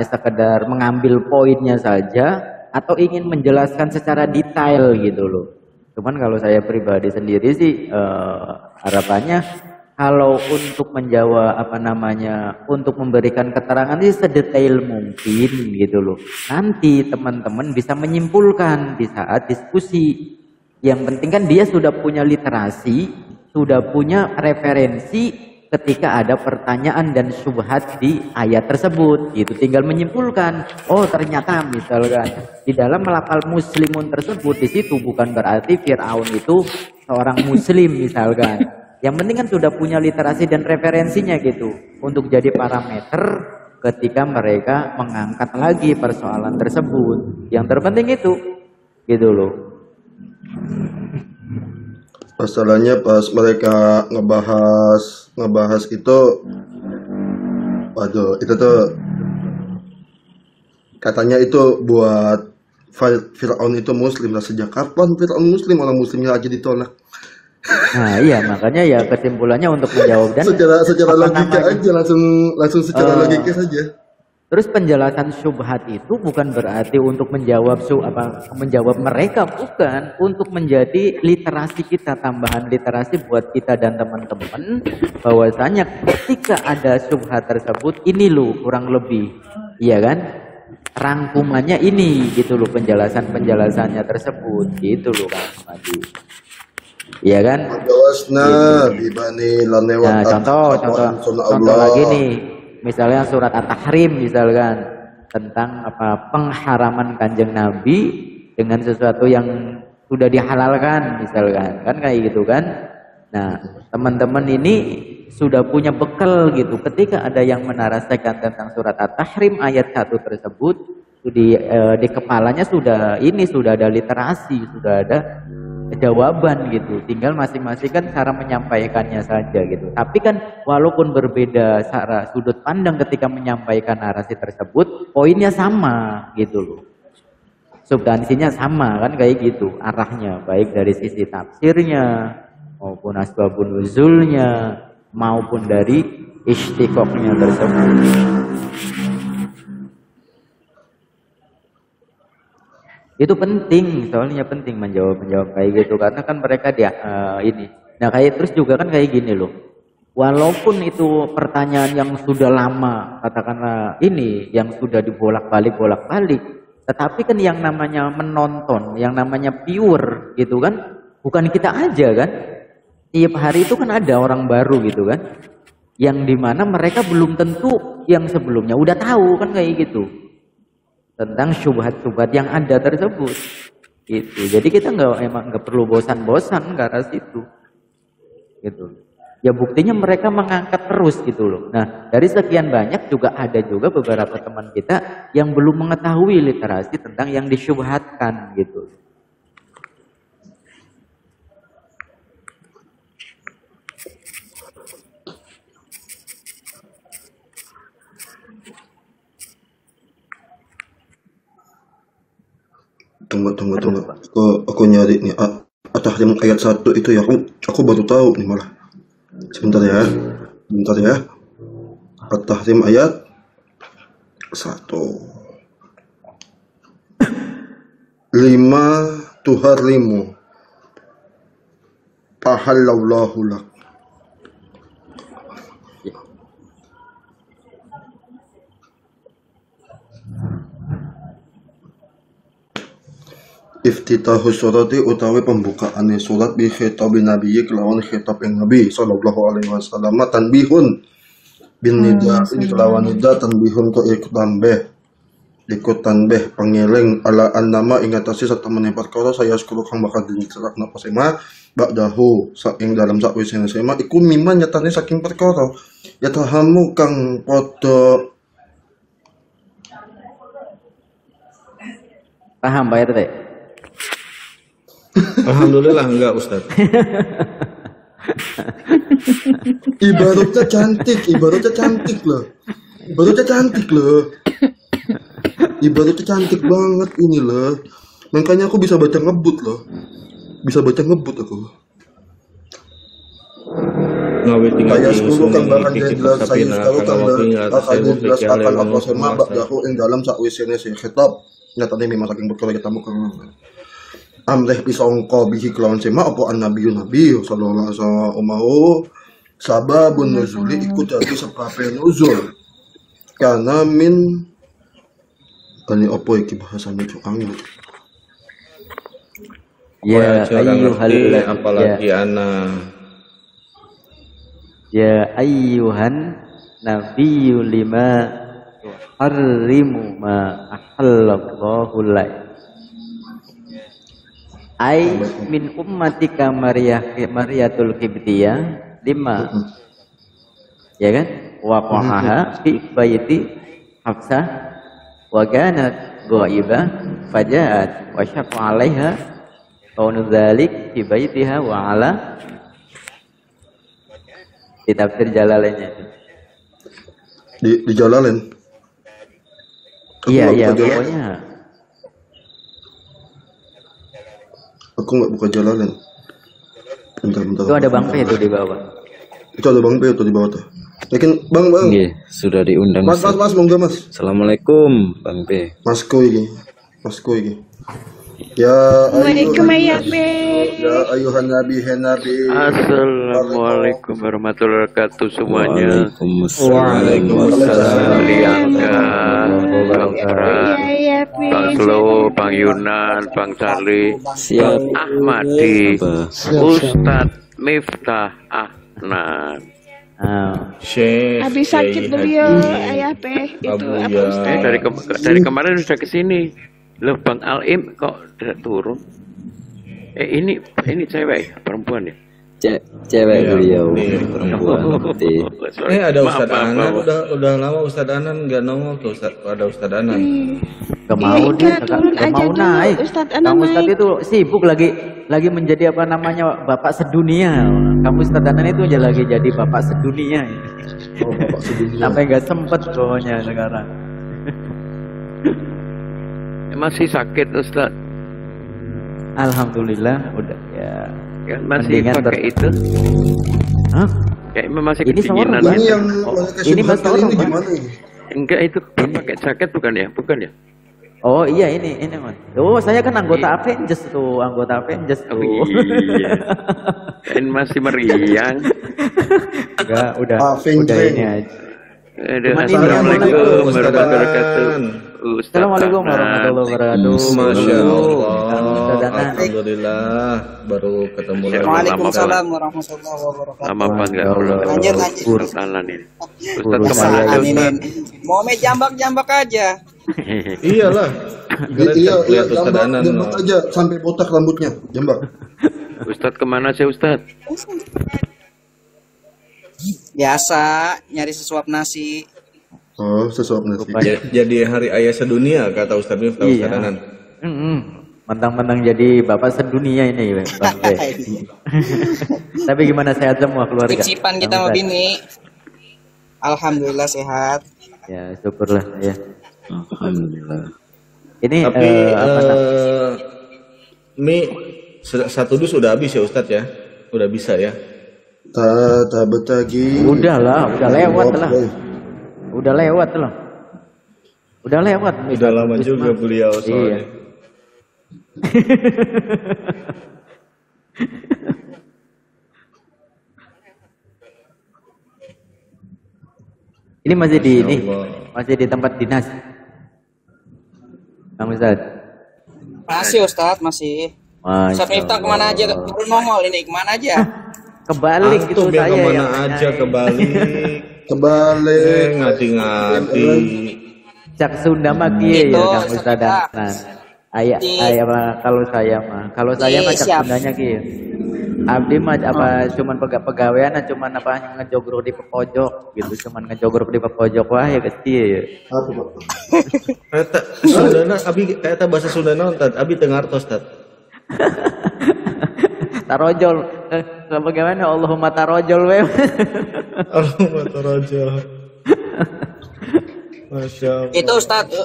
hanya sekedar mengambil poinnya saja atau ingin menjelaskan secara detail gitu loh. Cuman kalau saya pribadi sendiri sih harapannya kalau untuk menjawab untuk memberikan keterangan ini sedetail mungkin gitu loh. Nanti teman-teman bisa menyimpulkan di saat diskusi. Yang penting kan dia sudah punya literasi, sudah punya referensi ketika ada pertanyaan dan syubhat di ayat tersebut. Gitu. Tinggal menyimpulkan, oh ternyata misalkan di dalam lafal muslimun tersebut di situ bukan berarti Fir'aun itu seorang muslim misalkan. Yang penting kan sudah punya literasi dan referensinya gitu untuk jadi parameter ketika mereka mengangkat lagi persoalan tersebut. Yang terpenting itu gitu loh. Masalahnya pas mereka ngebahas itu, waduh, itu tuh katanya itu buat Fir'aun itu muslim. Lah sejak kapan Fir'aun muslim? Orang muslimnya aja ditolak. Nah iya, makanya ya kesimpulannya untuk menjawab dan secara logika aja, langsung secara logika saja. Terus penjelasan syubhat itu bukan berarti untuk menjawab mereka, bukan, untuk menjadi literasi kita, tambahan literasi buat kita dan teman-teman bahwasanya ketika ada syubhat tersebut ini loh kurang lebih, iya kan? Rangkumannya ini gitu loh, penjelasannya tersebut gitu loh Kang Madi. Iya kan? Nah, contoh lagi nih. Misalnya surat At-Tahrim misalkan tentang pengharaman Kanjeng Nabi dengan sesuatu yang sudah dihalalkan misalkan, kan kayak gitu kan. Nah, teman-teman ini sudah punya bekal gitu ketika ada yang menarasikan tentang surat At-Tahrim ayat 1 tersebut di kepalanya sudah ada literasi, sudah ada jawaban gitu, tinggal masing-masing kan cara menyampaikannya saja gitu. Tapi kan walaupun berbeda cara sudut pandang ketika menyampaikan narasi tersebut, poinnya sama gitu loh, substansinya sama kan kayak gitu arahnya, baik dari sisi tafsirnya maupun asbabun nuzulnya maupun dari istiqoqnya tersebut. Itu penting, soalnya penting menjawab kayak gitu karena kan mereka ini. Nah kayak terus juga kan kayak gini loh. Walaupun itu pertanyaan yang sudah lama, katakanlah ini yang sudah dibolak-balik, tetapi kan yang namanya menonton, yang namanya viewer gitu kan, bukan kita aja kan. Tiap hari itu kan ada orang baru gitu kan, yang dimana mereka belum tentu yang sebelumnya udah tahu kan kayak gitu tentang syubhat-syubhat yang ada tersebut gitu. Jadi kita nggak perlu bosan-bosan ke arah situ gitu. Ya buktinya mereka mengangkat terus gitu loh. Nah dari sekian banyak juga ada juga beberapa teman kita yang belum mengetahui literasi tentang yang disyubhatkan gitu. Tunggu. Aku nyari nih At-Tahrim ayat 1 itu ya. Aku baru tahu nih malah. Sebentar ya. At-Tahrim ayat 1. 5 tuharimu ahallallahu lak. Iftitahu surati utawi pembukaane surat bi khitabin nabiyyi kelawan khitab yang nabi sallallahu alaihi wasallam tanbihun bin nida ini kelawan nida tanbihun ko ikut tanbih pangeling ala annama ing atase satemene perkara saya sekuru kang bakal dicerakna pasema ba'dahu saking dalam sakwisene sema iku mimma nyatane saking perkara ya tahamu kang padha paham Pak RT? Alhamdulillah enggak Ustaz. Ibaratnya cantik loh. Ibaratnya cantik banget ini loh. Makanya aku bisa baca ngebut loh. Aku. ngawiti Kaya ngaji 10 kang bakal kitab jelas saya sapina kalau kana kang waktu bakal jelas akan apa sama masa ba'dahu ing dalam sakwisine si khitab nyatane memang saking perkara kita kang amrih pisangka bihi kelawan sema apa annabiyun nabi sallallahu alaihi wasallam sababun nuzuli iku dadi sebabe nuzul karena min kali apa iki bahasane cukang Ya ayyuhal apalagi ya ayyuhan nabiyyu lima tuharrimu ma ahallallahu lak ai min ummatika Mariyatul Qibtiyah lima ya kan waqaha fi baiti Hafsah wa kanat ghaibah fajaat wa syaqqa 'alaiha kaunu dzalik fi baitiha wa 'ala di tafsir Jalalainnya itu. di Jalalain. Iya pokoknya aku nggak buka Jalalain. Bentar. itu ada Bang P itu di bawah. Itu ada Bang P itu di bawah tuh. Yakin Bang. Nggih, sudah diundang. Mas, monggo Mas. Assalamualaikum Bang P. Masku iki. Ya Assalamualaikum ya ayuhan nabi. Assalamualaikum warahmatullahi wabarakatuh semuanya. Waalaikumsalam. Liangga, Bang Farad, ya Bang Slow, Bang Yunan, Bang Charlie, Siap. Ahmadi, Apa? Ustadz Miftah Ahmad. Habis sakit beliau ayah P itu Abu apa ya. Ustaz? Dari kemarin sudah kesini. Loh Bang Alim kok tidak turun? Ini cewek perempuan ya? Cewek beliau Iya. perempuan. Sorry. Ada Maaf, Ustadz maaf, Anan, maaf. udah lama Ustadz Anan nggak nongol tuh. Ada Ustadz Anan. Gak mau dia, turun gak aja mau dulu, naik. Ustadz Kang Anan Ustadz naik. itu sibuk lagi menjadi apa namanya bapak sedunia. Kamu Ustadz Anan itu aja lagi jadi bapak sedunia. Sampai nggak sempet pokoknya sekarang. Masih sakit Ustadz? Alhamdulillah udah ya. Kan masih Mendingan pakai itu? Hah? Kayak masih Ini kedinginan sorban. Ini gitu. yang ini Mas kali ini Toro, Pak. gimana ini? Enggak itu pakai jaket bukan ya? Bukan ya? Oh iya ini Mas. Oh saya kan anggota Avengers tuh, Oh iya. Kan masih meriang. Enggak, udah Avengers. ini aja. Aduh, Cuman ini Assalamualaikum Ustadz warahmatullahi Anan. wabarakatuh. Ustadz Assalamualaikum Ahmad. warahmatullahi wabarakatuh. Masya Allah. Ustadz Anan. Alhamdulillah baru ketemu lagi. Waalaikumsalam warahmatullahi wabarakatuh. Lama banget nggak Ya pernah Allah. Lanjut. Ustadz Anan ini. Ustadz Urus kemana saya aja Ini Ustadz? mau main jambak-jambak aja. Iyalah. Iya, Lihat Ustadz Anan. jambak aja sampai botak rambutnya, jambak. Ustadz kemana sih Ustadz? Biasa nyari sesuap nasi. Oh, sesuap nasi. Jadi hari ayah sedunia kata Ustadz Miftah Iya. Ustadz Anan. Mentang-mentang jadi bapak sedunia ini Bang P. Tapi gimana sehat semua keluarga? Kecipan kita Bang sama Ustadz? bini. Alhamdulillah sehat. Ya syukurlah ya. Alhamdulillah. Ini Tapi apa namanya? mie satu dus udah habis ya Ustadz ya? Udah bisa ya? Tata betagi. Udah lewat lah. Udah lewat. Udah lama juga beliau soalnya. Iya. Ini masih di Masya ini, Allah. masih di tempat dinas. Kang Ustaz. Masih Ustadz, masih. Ustadz Miftah kemana aja? Baru nongol ini kemana aja? Kebalik Antum itu yang saya kemana yang aja nanyain. kebalik. Kebalik. Ngati-ngati. Cak Sunda mah kieu Itu, ya Kang Ustaz Ustaz. Danan. Ayah kalau saya mah cak Siap. Sundanya kieu. Abdi mah apa cuman pegawean cuman apa ngejogrok di pojok gitu, cuman ngejogrok di pojok wah ya kecil ya. Apa, Pak? Eta Sundana abi eta bahasa Sundana Tad. Abi teu ngartos Tad. Tarojol bagaimana Allahumma tarojol we. Allahumma taraja. Masya Allah. Itu Ustadz,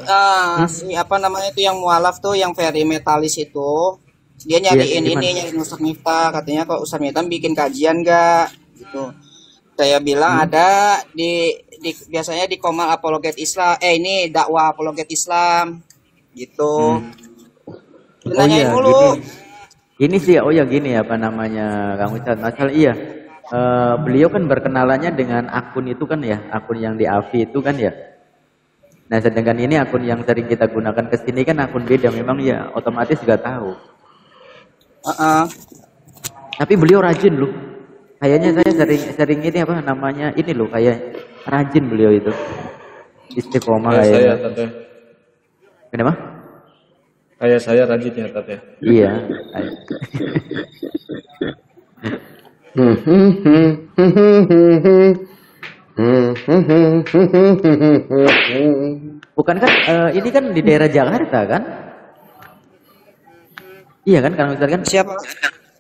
si apa namanya itu yang mualaf tuh, yang very metalis itu. Dia nyariin Iya, gimana? nyariin Ustadz Miftah. Katanya kok Ustadz Miftah bikin kajian nggak? Gitu. Saya bilang ada di biasanya di Komal Apologet Islam. Ini dakwah Apologet Islam gitu. Nanyain mulu. Ini sih gini apa namanya Kang Ustadz, masalah beliau kan berkenalannya dengan akun itu kan ya, akun yang di AVI itu kan ya. Nah sedangkan ini akun yang sering kita gunakan ke sini kan akun beda, memang ya otomatis juga tahu. Tapi beliau rajin loh. Kayaknya saya sering ini apa namanya ini loh, kayak rajin beliau itu. Istiqomah saya kayaknya. Kenapa? Kayak saya rajin ya Tat ya. Iya. Bukan kan ini kan di daerah Jakarta kan? Iya kan Kang Ustadz kan? Siapa?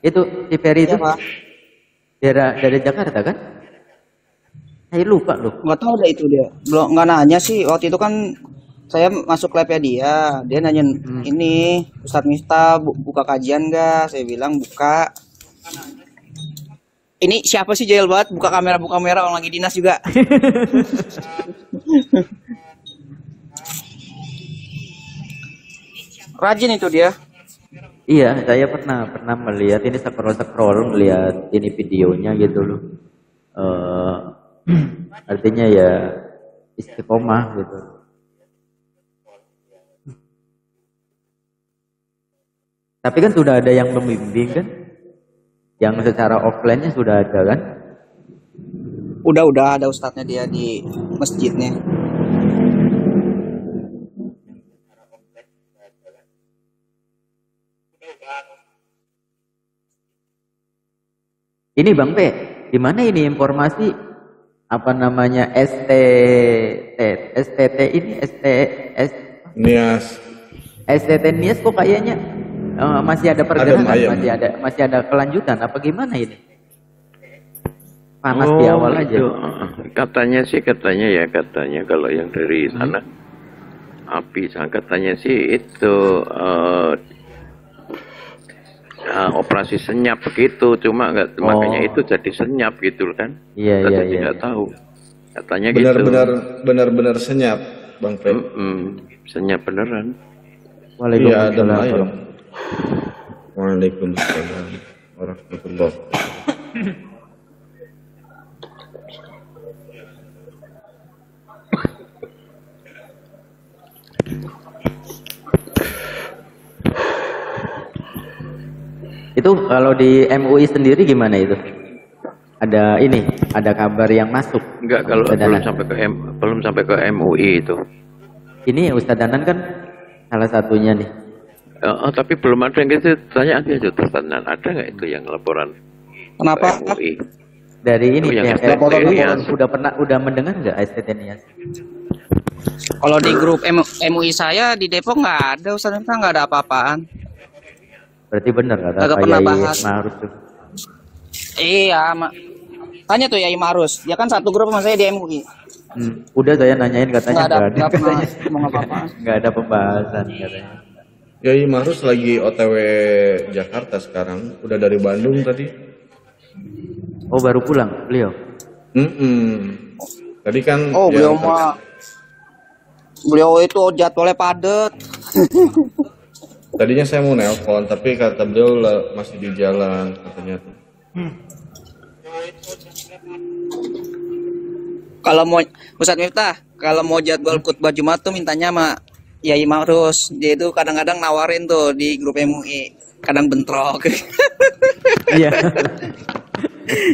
Itu si Ferry itu Siapa? dari Jakarta kan? Saya lupa loh. Nggak tahu ada itu dia. Belum nggak nanya sih waktu itu kan saya masuk labnya dia nanya ini Ustadz Miftah buka kajian nggak? Saya bilang buka. Ini siapa sih jahil banget buka kamera orang lagi dinas juga. Rajin itu dia. Iya, saya pernah melihat ini scroll melihat ini videonya gitu loh. Artinya ya istiqomah gitu. Tapi kan sudah ada yang membimbing kan? Yang secara offline-nya sudah ada kan? Udah ada ustadznya dia di masjidnya. Ini Bang P, di mana ini informasi apa namanya STT ini Nias. STT Nias kok kayaknya masih ada pergerakan, masih ada kelanjutan apa gimana ini? Panas di awal aja. Katanya kalau yang dari sana api katanya sih itu operasi senyap begitu, cuma makanya itu jadi senyap gitu kan? Iya. Tidak tahu. Katanya gitu. Benar-benar senyap, Bang Fred. Senyap beneran. Waalaikumsalam. Waalaikumsalam warahmatullahi wabarakatuh. Itu kalau di MUI sendiri gimana itu? Ada kabar yang masuk? Enggak, kalau belum sampai ke MUI itu. Ini Ustadz Danan kan salah satunya nih. Tapi belum ada yang gitu. Tanya aja Ustadz Danan, ada nggak itu yang laporan? Kenapa? MUI. Dari ini yang laporan udah mendengar nggak STT Nias? Kalau di grup MUI saya di Depok nggak ada, Ustadz Miftah nggak ada apa-apaan. Berarti benar kata Pak Yai Marus tuh. Iya, tanya tuh Yai Marus. Dia kan satu grup sama saya di MUI. Udah saya nanyain katanya nggak pernah ngomong apa-apa. Nggak ada pembahasan katanya. Yai Marus lagi OTW Jakarta sekarang. Udah dari Bandung tadi. Oh baru pulang beliau? Tadi kan. Oh beliau itu jadwalnya padat. Tadinya saya mau nelpon, tapi kata beliau masih di jalan katanya. Kalau mau Ustadz Miftah, kalau mau jadwal khutbah Jumat tuh mintanya sama Yai Marus. Dia itu kadang-kadang nawarin tuh di grup MUI, kadang bentrok. Iya.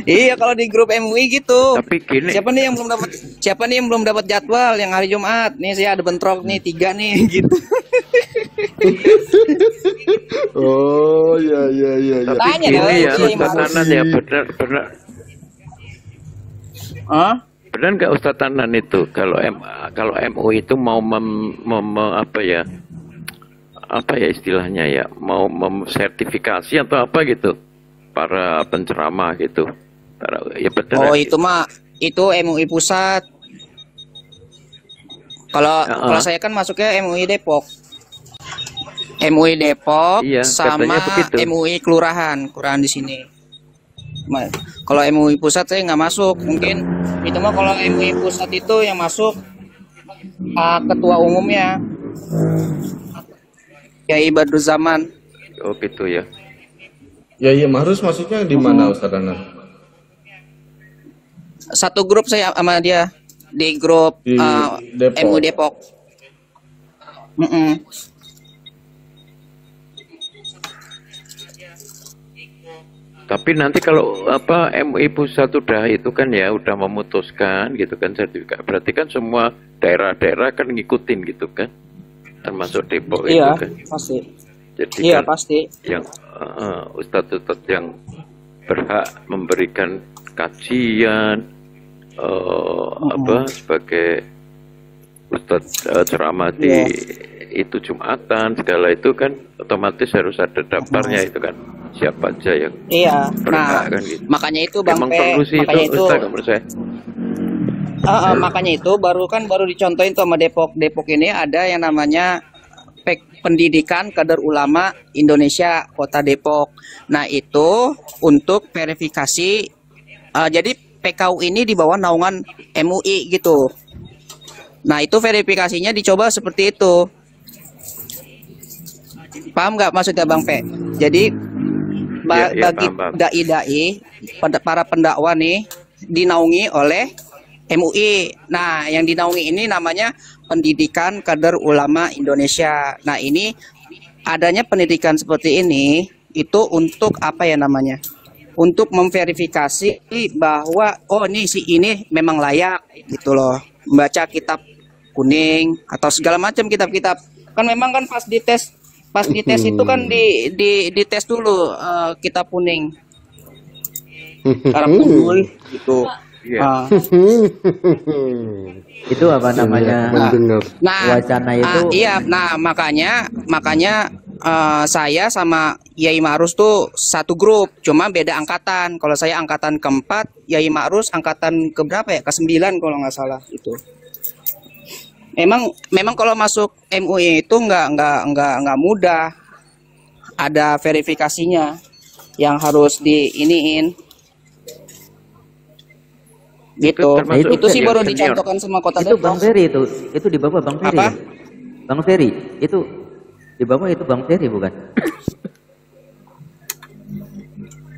Iya kalau di grup MUI gitu. Tapi gini. Siapa nih yang belum dapat jadwal yang hari Jumat? Nih saya ada bentrok nih 3 nih gitu. Oh iya. Tanya Ini ya Yai Ustadz Marus. Tanan ya benar. Benar nggak Ustadz Tanan itu kalau MUI itu mau apa ya istilahnya ya, mau sertifikasi atau apa gitu para penceramah gitu. Ya benar. Oh itu MUI pusat. Kalau saya kan masuknya MUI Depok. MUI Depok iya, sama begitu. MUI kelurahan di sini. Kalau MUI pusat saya nggak masuk. Mungkin itu mah kalau MUI pusat itu yang masuk ketua umumnya Kiai Badruzzaman. Oh gitu ya. Ya Ma'ruf maksudnya di mana Ustaz Anan? Satu grup saya sama dia di grup Di Depok. MUI Depok. Tapi nanti kalau apa MUI pusat udah itu kan ya udah memutuskan gitu kan sertifikat. Berarti kan semua daerah-daerah kan ngikutin gitu kan. Termasuk Depok Iya, itu kan. pasti. Jadi Iya, kan pasti. yang ustadz-ustadz yang berhak memberikan kajian apa sebagai ustadz ceramah di itu Jumatan segala itu kan otomatis harus ada daftarnya itu kan. Siapa aja yang Iya. berhak Nah, kan gitu. makanya itu Bang Emang P, perlu sih makanya itu itu Ustaz menurut saya. makanya itu baru dicontohin tuh sama Depok. Depok ini ada yang namanya Pendidikan Kader Ulama Indonesia Kota Depok. Nah, itu untuk verifikasi jadi PKU ini di bawah naungan MUI gitu. Nah, itu verifikasinya dicoba seperti itu. Paham nggak maksudnya Bang P? Jadi bagi paham. dai-dai, para pendakwa nih dinaungi oleh MUI. Nah, yang dinaungi ini namanya Pendidikan Kader Ulama Indonesia. Nah, ini adanya pendidikan seperti ini itu untuk apa ya namanya? Untuk memverifikasi bahwa oh nih si ini memang layak gitu loh. Membaca kitab kuning atau segala macam kitab-kitab. Kan memang kan pas dites itu kan dites dulu kitab kuning. Arab unggul gitu. Iya. Itu apa namanya? Wacana itu. Iya, nah makanya saya sama Yai Ma'ruf tuh satu grup, cuma beda angkatan. Kalau saya angkatan keempat, Yai Ma'ruf angkatan keberapa ya? Ke-9 kalau nggak salah itu. Memang kalau masuk MUI itu nggak mudah. Ada verifikasinya yang harus diiniin. Gitu. Itu sih baru dicontohkan sama Kota Itu Depok. Bang Ferry itu di bawah Bang Ferry. Apa? Ya? Bang Ferry itu di bawah itu Bang Ferry bukan?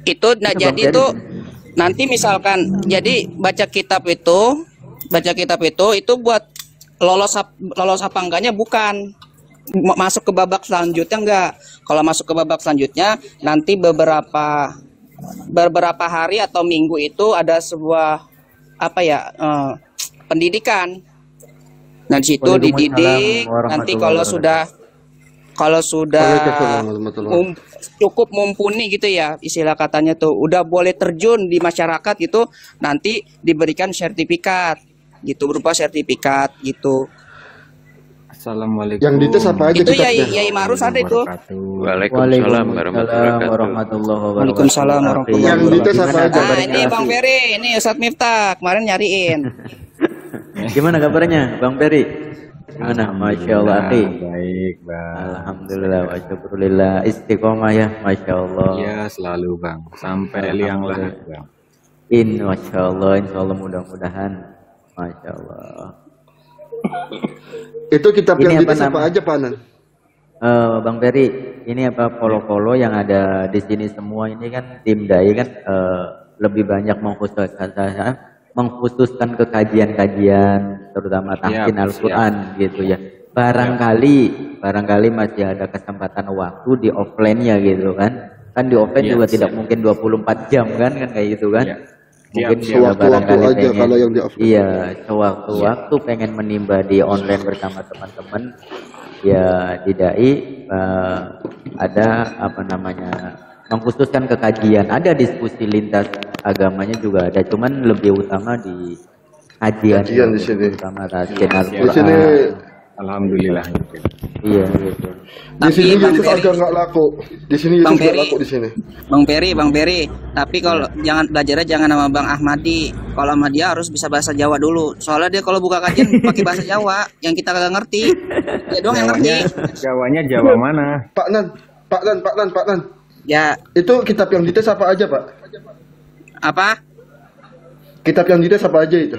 Itu nah Itu jadi Bang itu Ferry. nanti misalkan jadi baca kitab itu buat lolos apa enggaknya bukan masuk ke babak selanjutnya enggak. Kalau masuk ke babak selanjutnya nanti beberapa hari atau minggu itu ada sebuah pendidikan. Nah di situ dididik. Nanti kalau sudah cukup mumpuni gitu ya istilah katanya tuh udah boleh terjun di masyarakat gitu, nanti diberikan sertifikat gitu berupa sertifikat gitu. Assalamualaikum. Yang dites apa aja Itu kitabnya? Yai Ma'ruf ada itu. Waalaikumsalam warahmatullahi warahmatullahi wabarakatuh. Waalaikumsalam warahmatullahi Yang dites apa aja? Nah ini Bang Ferry, ini Ustadz Miftah kemarin nyariin. Gimana kabarnya Bang Ferry? Gimana? Masya Allah. Baik, Bang. Alhamdulillah wa syukurillah. Istiqomah ya, Masya Allah. Ya, selalu, Bang. Sampai liang lahat, Bang. Masya Allah, insya Allah mudah-mudahan. Masya Allah. Itu kitab Ini yang apa dites apa nama? aja, Pak Anan? Bang Ferry, ini apa polo-polo yang ada di sini semua ini kan tim dai kan lebih banyak mengkhususkan ke kajian-kajian terutama tahsin Al-Quran gitu ya. Barangkali masih ada kesempatan waktu di offline-nya gitu kan. Kan di offline juga tidak mungkin 24 jam kan kayak gitu kan. Mungkin sewaktu-waktu aja kalau yang di offline. Iya, sewaktu-waktu pengen menimba di online bersama teman-teman. Ya di dai ada apa namanya mengkhususkan ke kajian, ada diskusi lintas agamanya juga ada, cuman lebih utama di kajian di sini. utama tahsin Di sini Al-Quran. Alhamdulillah. Iya gitu. di sini Yusuf agak nggak laku. Di sini Yusuf nggak laku di sini. Bang Ferry, tapi kalau belajarnya jangan sama Bang Ahmadi. Kalau sama dia harus bisa bahasa Jawa dulu. Soalnya dia kalau buka kajian pakai bahasa Jawa yang kita kagak ngerti. Dia doang yang ngerti. Jawanya Jawa mana? Pak Nan. Ya, Itu kitab yang dites apa aja, Pak? Apa? Kitab yang dites apa aja itu?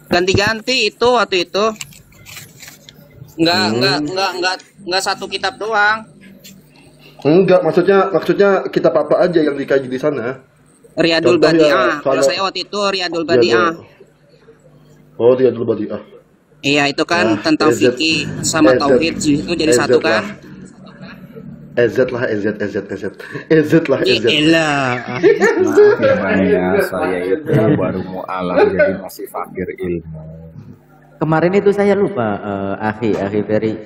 Ganti-ganti itu waktu itu. Enggak satu kitab doang. Enggak, maksudnya kitab apa aja yang dikaji di sana? Riyadul Contoh ya, Badi'ah. Kalau kalau- saya waktu itu Riyadul Badi'ah. Oh, Riyadul Badi'ah. Iya, itu kan Ah, tentang EZ. fikih sama EZ. tauhid itu jadi EZ satu lah. kan? EZ lah, EZ lah, EZ. Iyalah. Maaf ya Bang ya, saya itu baru mau alam jadi masih fakir ilmu. Kemarin itu saya lupa, Akhi Ferry.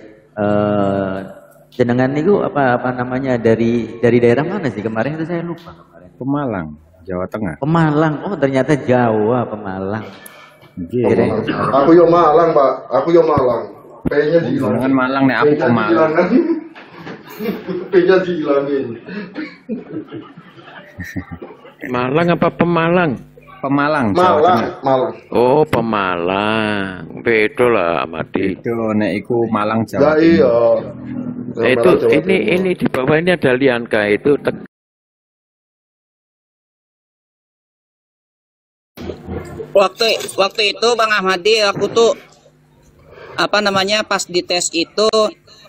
Jenengan itu apa namanya dari daerah mana sih kemarin itu saya lupa kemarin. Pemalang, Jawa Tengah. Pemalang. Oh ternyata Jawa, Pemalang. Nggih. Aku yo Malang, Pak. Aku yo Malang. P-nya dihilangin. Jangan Malang nih, aku P-nya Pemalang. dihilangin. P-nya dihilangin. Malang apa Pemalang? Pemalang, Jawa Malang, Tengah. Malang. Oh, Pemalang. Beda lah, Amadi. Itu nek iku Malang Jawa Lah Timur. iya. Itu Malang, Jawa Timur. ini di bawah ini ada Lianka itu Waktu itu Bang Ahmadi aku tuh apa namanya pas dites itu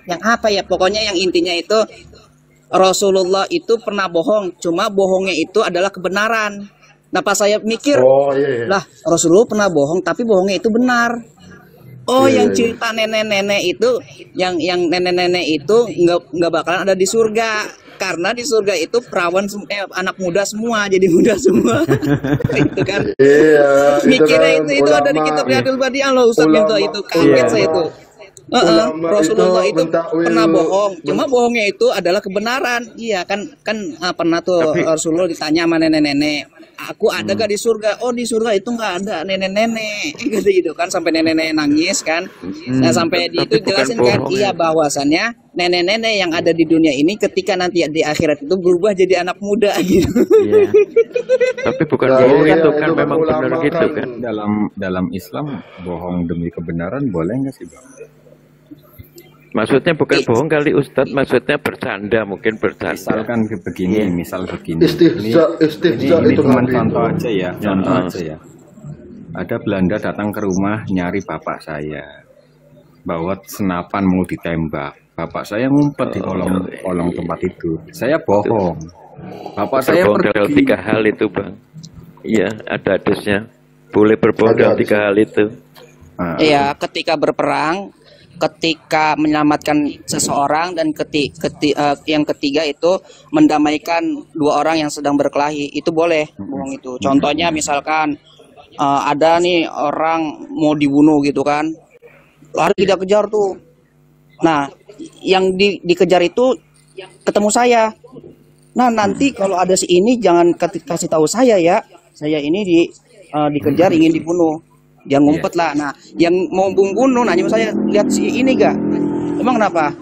yang apa ya pokoknya yang intinya itu Rasulullah itu pernah bohong, cuma bohongnya itu adalah kebenaran. Nah pas saya mikir, Oh iya. lah Rasulullah pernah bohong tapi bohongnya itu benar. Oh Iya, yang iya. cerita nenek-nenek itu, yang nenek-nenek itu nggak bakalan ada di surga karena di surga itu perawan anak muda semua jadi muda semua. Itu kan. Iya, Mikirnya kan itu ada di ulama. kitab Riyadul Badi'ah loh Ustaz Ulama. Minto itu kaget Iya. saya itu. Ulama Rasulullah itu mentakwil- pernah bohong, cuma bohongnya itu adalah kebenaran. Iya kan pernah tuh Rasulullah ditanya sama nenek-nenek, aku ada gak di surga? Oh di surga itu nggak ada nenek-nenek, gitu kan sampai nenek-nenek nangis kan. Nah sampai di itu Tapi bukan jelasin kan, bohong, iya ya. bahwasannya nenek-nenek yang ada di dunia ini ketika nanti di akhirat itu berubah jadi anak muda gitu. Iya. tapi bukan Nah, bohong iya, itu kan itu kan memang benar ulama gitu kan. kan. Dalam Islam bohong demi kebenaran boleh nggak sih Bang? Maksudnya bukan bohong kali Ustadz, maksudnya bercanda, mungkin bercanda. Misalkan begini, misal begini. Istihza Ini itu cuma Nabi. contoh aja ya, contoh Ah. aja ya. Ada Belanda datang ke rumah nyari bapak saya, bawa senapan mau ditembak. Bapak saya ngumpet di kolong tempat tidur. Saya bohong. Bapak saya Berbohong dalam pergi. 3 hal itu bang. Iya, ada hadisnya. Boleh berbohong Ada dalam 3 hal itu. Nah, Iya, ketika berperang, ketika menyelamatkan seseorang dan yang ketiga itu mendamaikan 2 orang yang sedang berkelahi, itu boleh bohong itu. Contohnya misalkan ada nih orang mau dibunuh gitu kan, lari tidak kejar tuh. Nah, yang dikejar itu ketemu saya. Nah nanti kalau ada si ini jangan kasih tahu saya ya, saya ini dikejar ingin dibunuh. Dia ngumpet lah. Nah, yang mau bunuh nanya sama saya, lihat si ini gak? Emang kenapa?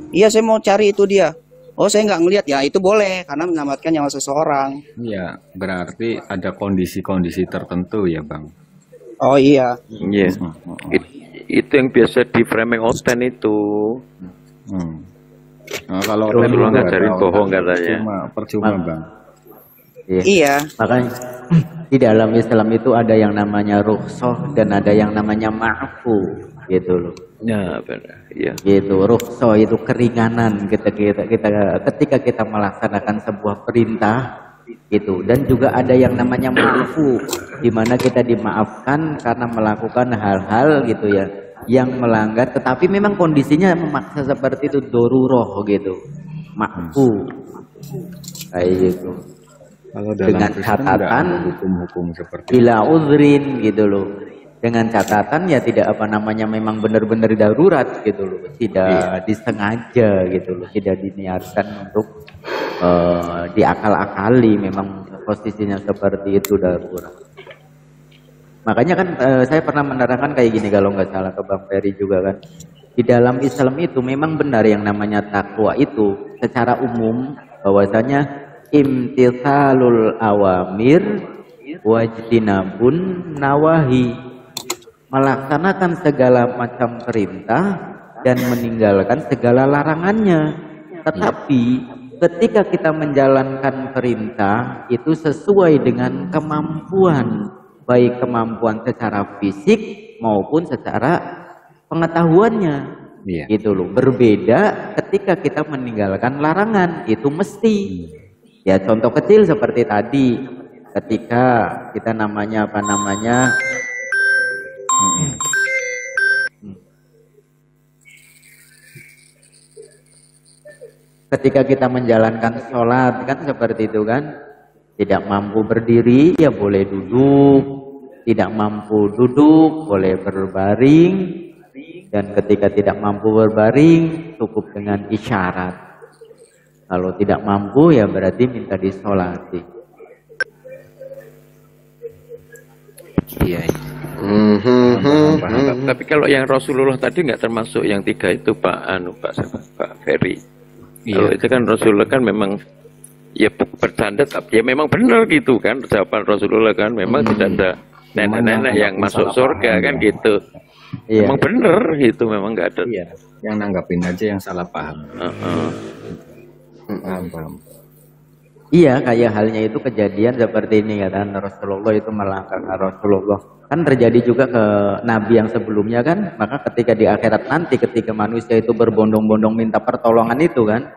Iya saya mau cari itu dia. Oh saya nggak ngelihat ya, itu boleh karena menyelamatkan nyawa seseorang. iya, berarti ada kondisi-kondisi tertentu ya Bang. Oh iya. Iya. Itu yang biasa di framing oten itu. Hmm. Nah, kalau Rasulullah nggak ngajarin tahu, bohong katanya. Percuma Bang. Iya. Makanya di dalam Islam itu ada yang namanya rukhsah dan ada yang namanya ma'fu gitu loh. Ya benar. Iya. Gitu, rukhsah itu keringanan ketika kita melaksanakan sebuah perintah gitu, dan juga ada yang namanya ma'fu di mana kita dimaafkan karena melakukan hal-hal gitu ya yang melanggar, tetapi memang kondisinya memaksa seperti itu, doruroh gitu, ma'fu kayak gitu. Kalau dalam Dengan Kristen catatan, nggak ada hukum-hukum seperti bila uzrin gitu loh, dengan catatan ya tidak apa namanya memang benar-benar darurat gitu loh, tidak disengaja gitu loh, tidak diniatkan untuk diakal-akali, memang posisinya seperti itu darurat. Makanya kan saya pernah menerangkan kayak gini kalau nggak salah ke Bang Ferry juga kan, di dalam Islam itu memang benar yang namanya takwa itu secara umum bahwasanya imtithalul awamir wajtinabun nawahi, melaksanakan segala macam perintah dan meninggalkan segala larangannya. Tetapi ketika kita menjalankan perintah itu sesuai dengan kemampuan, baik kemampuan secara fisik maupun secara pengetahuannya. Gitu loh. Berbeda ketika kita meninggalkan larangan, itu mesti. Ya contoh kecil seperti tadi, ketika kita ketika kita menjalankan sholat kan seperti itu kan, tidak mampu berdiri ya boleh duduk, tidak mampu duduk boleh berbaring, dan ketika tidak mampu berbaring cukup dengan isyarat. Kalau tidak mampu ya berarti minta disolati. Iya. Tapi kalau yang Rasulullah tadi nggak termasuk yang 3 itu Pak Ferry. Kalau itu kan Rasulullah kan memang ya bercanda, tapi ya memang benar gitu kan jawaban Rasulullah kan, memang tidak ada nenek-nenek yang masuk surga kan gitu. Memang benar itu, memang nggak ada. Yang nanggapin aja yang salah paham. Paham. Iya, kayak halnya itu kejadian seperti ini kan, Rasulullah itu melangkahkan Rasulullah. Kan terjadi juga ke nabi yang sebelumnya kan, maka ketika di akhirat nanti ketika manusia itu berbondong-bondong minta pertolongan itu kan,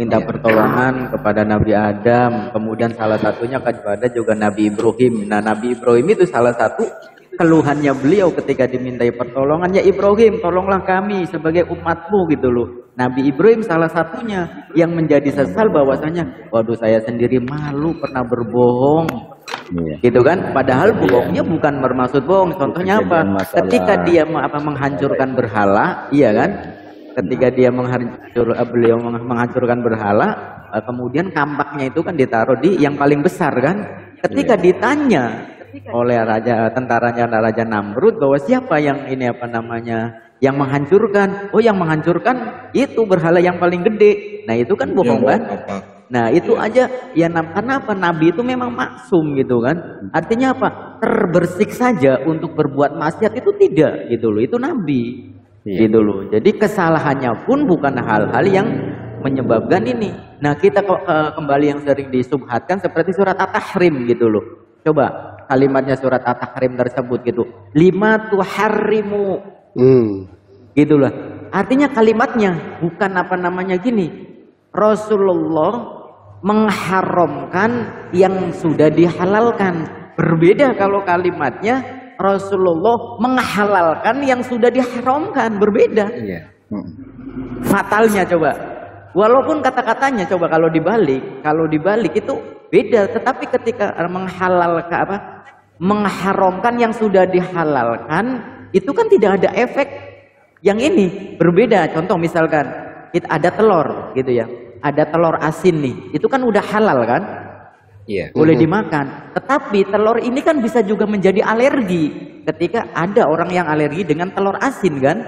minta pertolongan kepada Nabi Adam, kemudian salah satunya kepada juga Nabi Ibrahim. Nah, Nabi Ibrahim itu salah satu keluhannya beliau ketika dimintai pertolongan, ya Ibrahim tolonglah kami sebagai umatmu gitu loh. Nabi Ibrahim salah satunya yang menjadi sesal bahwasanya, waduh saya sendiri malu pernah berbohong. Gitu kan, padahal bohongnya bukan bermaksud bohong. Contohnya apa? Ketika dia menghancurkan berhala, iya kan? Ketika dia beliau menghancurkan berhala, kemudian kampaknya itu kan ditaruh di yang paling besar kan? Ketika ditanya oleh tentaranya Raja Namrud bahwa siapa yang ini yang menghancurkan? Oh, yang menghancurkan itu berhala yang paling gede. Nah, itu kan bohong kan? Nah, itu aja ya, karena apa? Nabi itu memang maksum gitu kan. Artinya apa? Terbersih saja untuk berbuat maksiat itu tidak gitu loh. Itu Nabi. Gitu loh. Jadi kesalahannya pun bukan hal-hal yang menyebabkan ini. Nah, kita kembali yang sering disubhatkan seperti surat At-Tahrim gitu loh. Coba kalimatnya surat At-Tahrim tersebut gitu. Lima tuharrimu. Gitu loh. Artinya kalimatnya bukan gini. Rasulullah mengharamkan yang sudah dihalalkan. Berbeda kalau kalimatnya Rasulullah menghalalkan yang sudah diharamkan. Berbeda. Fatalnya coba. Walaupun kata-katanya coba kalau dibalik itu beda, tetapi ketika mengharamkan yang sudah dihalalkan itu kan tidak ada efek yang ini, berbeda. Contoh misalkan kita ada telur gitu ya, ada telur asin nih, itu kan udah halal kan, boleh dimakan. Tetapi telur ini kan bisa juga menjadi alergi ketika ada orang yang alergi dengan telur asin kan,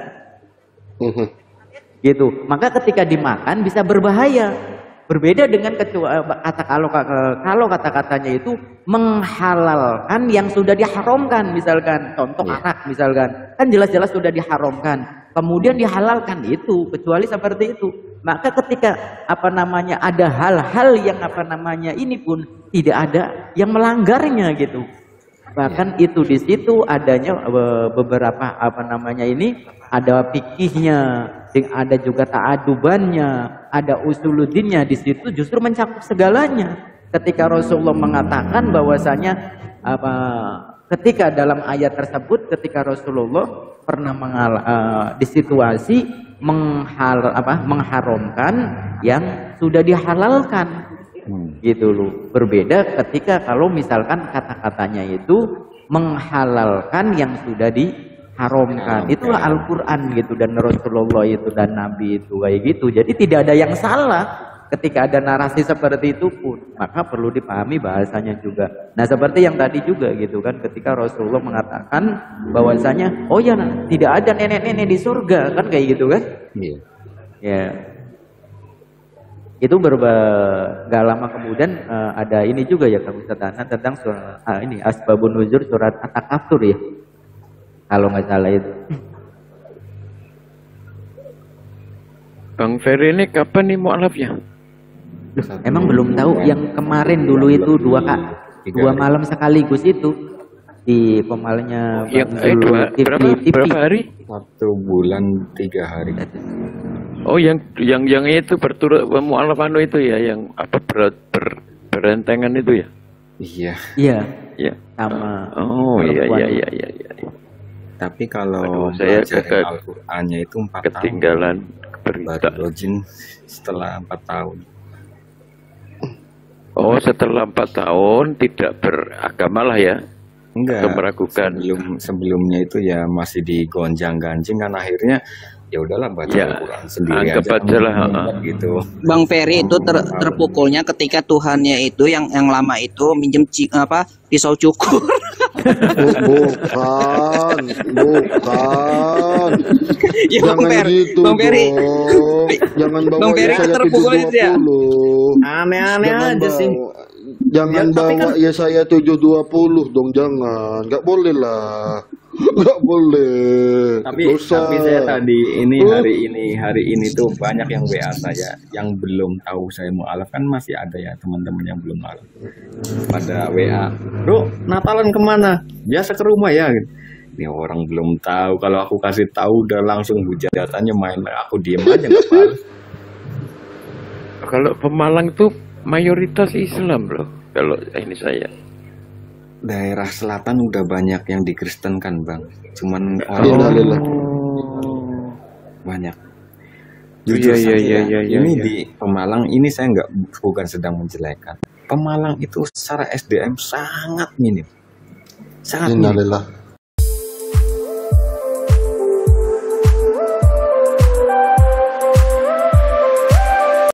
gitu. Maka ketika dimakan bisa berbahaya. Berbeda dengan kalau kata-katanya itu menghalalkan yang sudah diharamkan, misalkan contoh arak misalkan, kan jelas-jelas sudah diharamkan, kemudian dihalalkan itu, kecuali seperti itu. Maka ketika ada hal-hal yang ini pun tidak ada yang melanggarnya gitu. Bahkan itu di situ adanya beberapa ada fikihnya, ada juga ta'adubannya, ada usuluddinnya. Di situ justru mencakup segalanya. Ketika Rasulullah mengatakan bahwasanya ketika dalam ayat tersebut, ketika Rasulullah pernah di situasi mengharamkan yang sudah dihalalkan, gitu loh. Berbeda ketika kalau misalkan kata-katanya itu menghalalkan yang sudah diharamkan. Itulah Al-Quran gitu, dan Rasulullah itu dan Nabi itu kayak gitu. Jadi tidak ada yang salah ketika ada narasi seperti itu pun, maka perlu dipahami bahasanya juga. Nah, seperti yang tadi juga gitu kan, ketika Rasulullah mengatakan bahwasanya oh ya, tidak ada nenek-nenek di surga kan, kayak gitu kan. Ya, itu gak lama kemudian ada ini juga ya Kang Ustaz tentang surat ini Asbabun Nuzul surat At-Takatsur ya, kalau nggak salah itu. Bang Ferry ini kapan nih mu'alafnya? Emang belum tahu yang kemarin dulu itu dua malam sekaligus itu di Pemalnya berapa hari? 1 bulan 3 hari. Oh, yang itu berturut mualaf itu ya, yang apa berentengan itu ya? Iya. Iya. Sama. Oh iya. Tapi kalau saya Al-Qur'annya itu 4 ketinggalan tahun. berita. Baru login setelah 4 tahun. Oh, setelah 4 tahun tidak beragama lah ya? Enggak. Atau meragukan? Sebelumnya itu ya masih digonjang-ganjing kan, akhirnya ya udahlah baca Al-Quran sendiri anggap aja lah gitu. Bang Ferry itu terpukulnya ketika Tuhannya itu yang lama itu minjem pisau cukur. Bukan. Ya, Jangan gitu Bang Ferry. Jangan bawa Bang Ferry saya terpukul itu ya. 720. Aneh-aneh aja sih. Jangan bawa ya saya 720 dong, jangan. Nggak boleh lah. Nggak boleh. Tapi saya tadi hari ini tuh banyak yang WA saya yang belum tahu saya mualaf, kan masih ada ya teman-teman yang belum mualaf. Pada WA, "Bro, Natalan kemana? Biasa ke rumah ya." Gitu. Ini orang belum tahu, kalau aku kasih tahu udah langsung hujatannya main, aku diem aja nggak apa-apa. Kalau Pemalang tuh mayoritas Islam loh. Kalau ini saya. Daerah selatan udah banyak yang dikristenkan, Bang. Cuman banyak. Jujur ini di Pemalang ini saya bukan sedang menjelekan. Pemalang itu secara SDM sangat minim. Sangat minim.